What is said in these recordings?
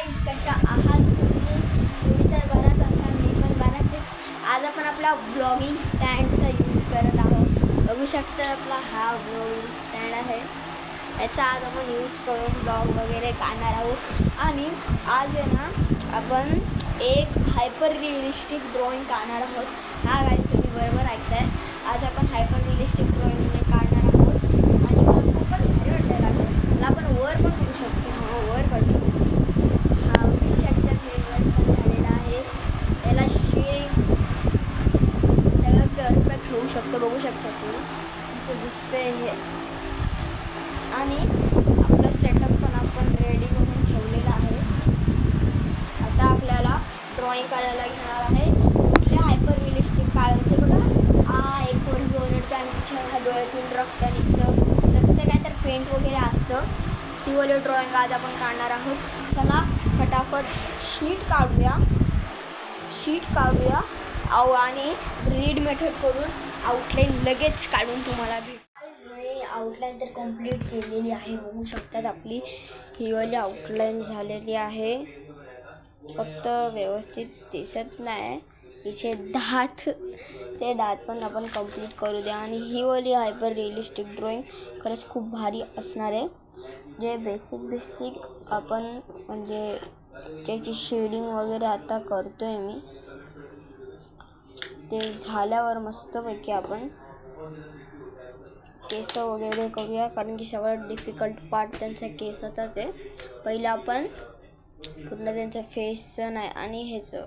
कशा आहात तुम्ही तर बराच असाल, मी पण बराच आहे. आज आपण आपला ब्लॉगिंग स्टँडचा यूज करत आहोत. बघू शकता आपला हा ब्लॉगिंग स्टँड आहे. याचा आज आपण यूज करून ब्लॉग वगैरे काढणार आहोत. आणि आज आहे ना आपण एक हायपर रिअलिस्टिक ड्रॉइंग काढणार आहोत. हा गाईस तुम्ही बरोबर ऐकताय. आज आपण हायपर रिअलिस्टिक ड्रॉइंग काढणार आहोत आणि मला खूपच भारी वाटायला लागलं. मला आपण वर पण करू शकतो. वर करू शकतो. होऊ शकतो, बघू शकता तुम्ही असं दिसतंय हे. आणि आपलं सेटअप पण आपण रेडी करून ठेवलेला आहे. आता आपल्याला ड्रॉइंग काढायला घेणार आहे. कुठल्या हायपर रिअलिस्टिक काढायला ते बघा. एक पोरगी ओरडते आणि तिच्या डोळ्यातून रक्त निघतं. रक्त काय तर पेंट वगैरे असतं. ती वाली ड्रॉइंग आज आपण काढणार आहोत. चला फटाफट शीट काढूया आणि रीड मेथड करून आउटलाईन लगेच काढून तुम्हाला भेट. मी आउटलाईन तर कंप्लीट केलेली आहे. बघू शकतात आपली ही वाली आउटलाईन झालेली आहे. फक्त व्यवस्थित दिसत नाही तिचे दात, ते दात पण आपण कंप्लीट करू द्या. आणि ही वाली हायपर रिअलिस्टिक ड्रॉइंग खरंच खूप भारी असणार आहे. जे बेसिक आपण म्हणजे त्याची शेडिंग वगैरे आता करतो आहे मी. ते झाल्यावर मस्तपैकी आपण केस वगैरे करूया, कारण की सगळ्यात डिफिकल्ट पार्ट त्यांचा केसाचाच आहे. पहिलं आपण पूर्ण त्यांचं फेसचं नाही आणि ह्याचं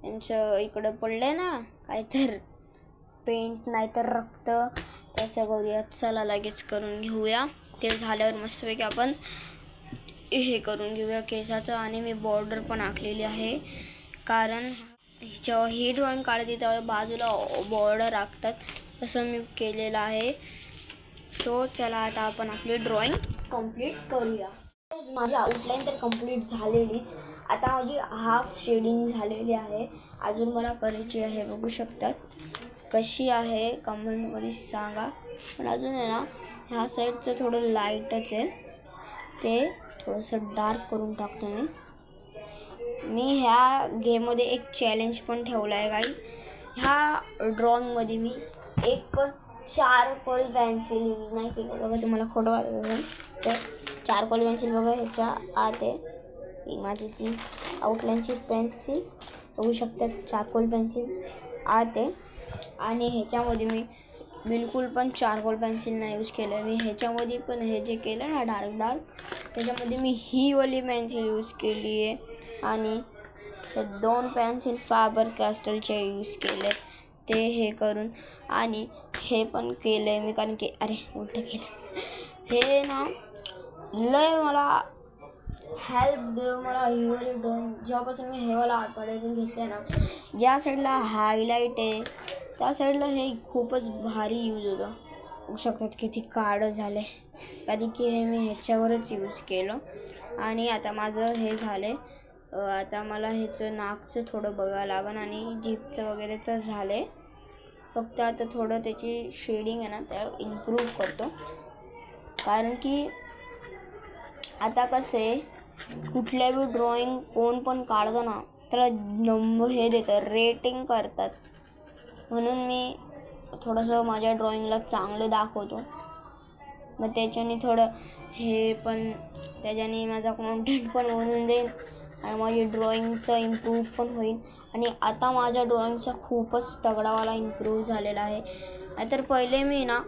त्यांचं इकडं पडलं आहे ना काय तर पेंट नाही तर रक्त, त्याचं करूया. चला लगेच करून घेऊया. ते झाल्यावर मस्तपैकी आपण हे करून घेऊया केसाचं. आणि मी बॉर्डर पण आखलेली आहे, कारण जेव्हा ही ड्रॉइंग काढते तेव्हा बाजूला बॉर्डर आखतात, तसं मी केलेलं आहे. सो चला आता आपण आपली ड्रॉइंग कंप्लीट करूया. माझी आउटलाईन तर कंप्लीट झालेलीच. आता माझी हाफ शेडिंग झालेली आहे. अजून मला करायची आहे. बघू शकतात कशी आहे कमेंटमध्ये सांगा. पण अजून आहे ना ह्या साईडचं थोडं लाईटच आहे, ते थोडंसं डार्क करून टाकतो मी ह्या गेममध्ये एक चॅलेंज पण ठेवलं आहे गाईज. ह्या ड्रॉइंगमध्ये मी एक पण चारकोल पेन्सिल यूज नाही केली. बघा तुम्हाला खोटं वाटत असेल तर चारकोल पेन्सिल बघा ह्याच्या आत आहे. ही माझी ती आउटलाईनची पेन्सिल बघू शकतात, चारकोल पेन्सिल आत आहे. आणि ह्याच्यामध्ये मी बिलकुल पण चारकोल पेन्सिल नाही यूज केलं आहे. मी ह्याच्यामध्ये पण हे जे केलं ना डार्क त्याच्यामध्ये मी ही वाली पेन्सिल यूज केली आहे. आणि हे 2 पेन्सिल फॅबर कॅस्टलचे यूज केले ते हे करून. आणि हे पण केलं आहे मी, कारण की अरे उलटं केलं. हे ना लय मला हेल्प देऊ मला ही वाली ड्रॉइंग. जेव्हापासून मी हे वाला आठवड्यातून घेतलं ना, ज्या साईडला हायलाईट आहे त्या साईडला हे खूपच भारी यूज होतं. बघू शकतात किती काळं झालं आहे, कारण की हे मी ह्याच्यावरच यूज केलं. आणि आता माझं हे झालं आहे. आता मला ह्याचं नाकचं थोडं बघावं लागेल आणि जीभचं वगैरे तर झालं आहे. फक्त आता थोडं त्याची शेडिंग आहे ना त्या इम्प्रूव्ह करतो, कारण की आता कसं आहे कुठल्या बी ड्रॉइंग कोण पण काढतं ना तर हे देतं, रेटिंग करतात. म्हणून मी थोडंसं माझ्या ड्रॉइंगला चांगलं दाखवतो. मग त्याच्याने थोडं हे पण त्याच्याने माझा कॉन्टेंट पण बनून जाईल आणि माझी ड्रॉइंगचं इम्प्रूव्ह पण होईल. आणि आता माझ्या ड्रॉइंगचा खूपच तगडावाला इम्प्रूव्ह झालेला आहे. नाहीतर पहिले मी ना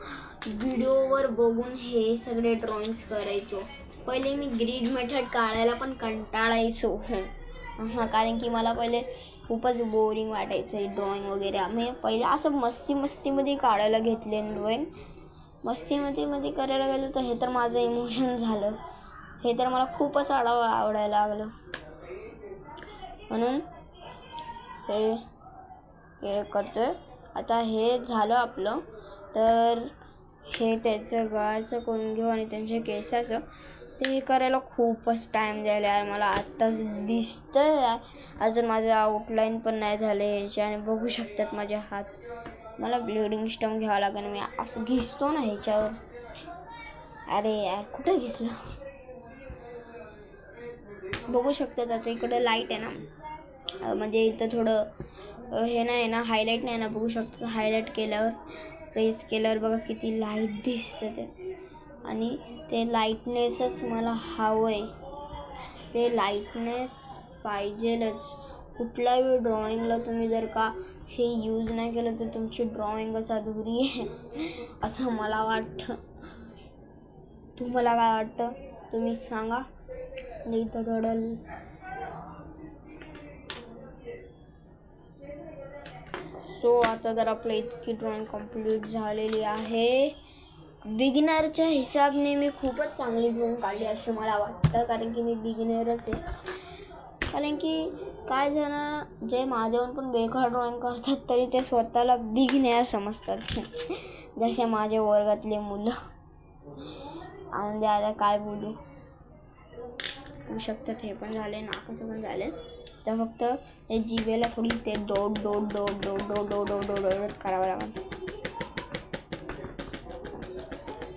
व्हिडिओवर बघून हे सगळे ड्रॉइंग्स करायचो. पहिले मी ग्रीड मेथड काढायला पण कंटाळायचो. कारण की मला पहिले खूपच बोरिंग वाटायचं ड्रॉइंग वगैरे. मी पहिले असं मस्तीमध्ये काढायला घेतले ड्रॉइंग. मस्तीमध्ये करायला गेलं तर हे तर माझं इमोशन झालं. हे तर मला खूपच आवडायला लागलं. म्हणून हे करतोय. आता हे झालं आपलं, तर हे त्याचं गळाचं करून घेऊ आणि त्यांच्या केसाचं. ते करायला खूपच टाईम द्यायला यार मला. आत्ताच दिसतं अजून माझं आउटलाईन पण नाही झालं ह्याचे. आणि बघू शकतात माझे हात. मला ब्लिडिंग स्टम घ्यावं लागेल. मी असं घिसतो ना ह्याच्यावर. अरे यार कुठं घिसलं. बघू शकता आता इकडं लाईट आहे ना, म्हणजे इथं थोडं हे नाही ना, हायलाईट नाही ना, बघू शकता हायलाईट केल्यावर प्रेस केल्यावर बघा किती लाईट दिसतं ते. आणि ते लाईटनेसच मला हवं आहे, ते लाईटनेस पाहिजेलच. कुठल्याही ड्रॉइंगला तुम्ही जर का हे यूज नाही केलं तर तुमची ड्रॉइंगच अधुरी आहे असं मला वाटतं. तुम्हाला काय वाटतं तुम्ही सांगा. इथं थोडं सो आता तर आपलं इतकी ड्रॉइंग कंप्लीट झालेली आहे. बिगिनरच्या हिसाबने मी खूपच चांगली ड्रॉइंग काढली असे मला वाटतं, कारण की मी बिगिनरच आहे. कारण की काय जण जे माझ्याहून पण बेकार ड्रॉइंग करतात तरी ते स्वतःला बिगिनर समजतात जसे माझ्या वर्गातले मुलं. म्हणजे आता काय बोलू शकतात. हे पण झाले, नाकाचं पण झालं. तर फक्त हे जिभेला थोडी ते डोट डोट डोट डोट डोट डोट डोट डोट डोट करावं लागेल.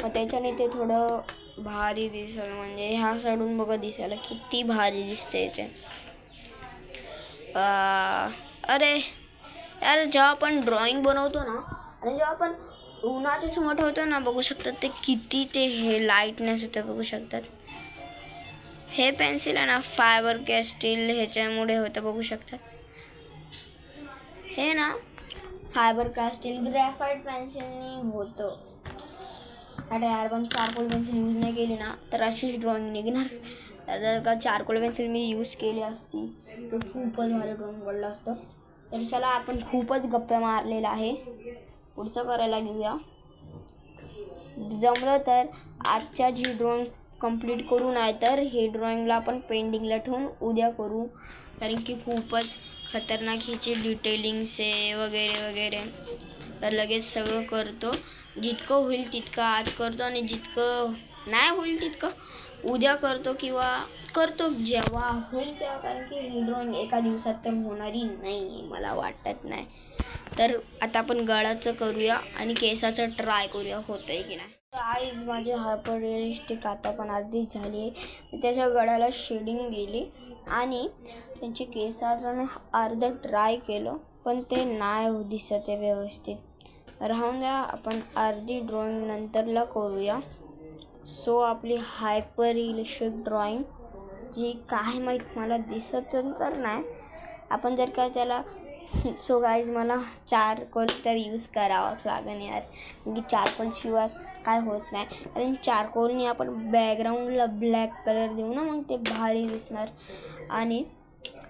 मग त्याच्याने ते थोडं भारी दिसेल. म्हणजे ह्या साईडून बघा दिसायला किती भारी दिसते ते. अरे यार, जेव्हा आपण ड्रॉइंग बनवतो ना आणि जेव्हा आपण उन्हाच्या समोर ठेवतो ना, बघू शकतात ते किती ते हे लाईटनेस होतं. बघू शकतात हे पेन्सिल आहे ना, फायबर कॅस्टिल ह्याच्यामुळे होतं. बघू शकतात हे ना फायबर कॅस्टिल ग्रॅफाईट पेन्सिलनी होतं. आता यार पण चारकोल पेन्सिल यूज नाही केली ना तर अशीच ड्रॉइंग निघणार. तर जर का चारकोल पेन्सिल मी यूज केली असती तर खूपच भारी ड्रॉइंग पडलं असतं. तर चला आपण खूपच गप्पा मारलेला आहे, पुढचं करायला घेऊया. जमलं तर आजच्याच ही ड्रॉइंग कंप्लीट करू, नाही तर हे ड्रॉइंगला आपण पेंडिंगला ठेवून उद्या करू. कारण की खूपच खतरनाक ह्याची डिटेलिंग्स आहे वगैरे वगैरे. तर लगेच सगळं करतो, जितकं होईल तितकं आज करतो आणि जितकं नाही होईल तितकं उद्या करतो किंवा करतो जेव्हा होईल तेव्हा. कारण की ही ड्रॉइंग एका दिवसात तर होणारी नाही मला वाटत नाही. तर आता आपण गळाचं करूया आणि केसाचं ट्राय करूया होतं आहे की नाही. गाईज माझी हायपर रिअलिस्टिक आता पण अर्धीच झाली आहे. त्याच्या गळ्याला शेडिंग दिली आणि त्यांची केसाचं मी अर्धं ट्राय केलं पण ते नाही दिसत आहे व्यवस्थित. राहून द्या, आपण अर्धी ड्रॉइंग नंतरला करूया. सो आपली हायपर रिअलिस्टिक ड्रॉइंग जी काय माहीत मला दिसत तर नाही. आपण जर का त्याला सो गाईज मला चारकोल तर यूज करावाच लागेल यार, की चारकोलशिवाय काय होत नाही. कारण चारकोलने आपण बॅकग्राऊंडला ब्लॅक कलर देऊ ना, मग ते भारी दिसणार. आणि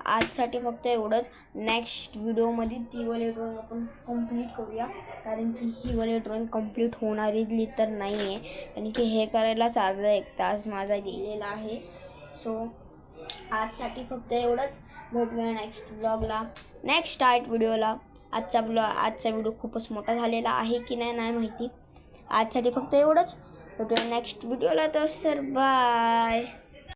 आजसाठी फक्त एवढंच. नेक्स्ट व्हिडिओमध्ये ती वाली ड्रॉइंग आपण कंप्लीट करूया, कारण की ही वाली ड्रॉइंग कंप्लीट होणारी तर नाही आहे. कारण की हे करायलाच अर्धा 1 तास माझा गेलेला आहे. सो आजसाठी फक्त एवढंच. भेटूया नेक्स्ट व्लॉगला, नेक्स्ट व्हिडिओला. आजचा व्हिडिओ खूपच मोठा झालेला आहे की नाही माहिती. आजसाठी फक्त एवढंच. भेटूया नेक्स्ट व्हिडिओला. तर सर बाय.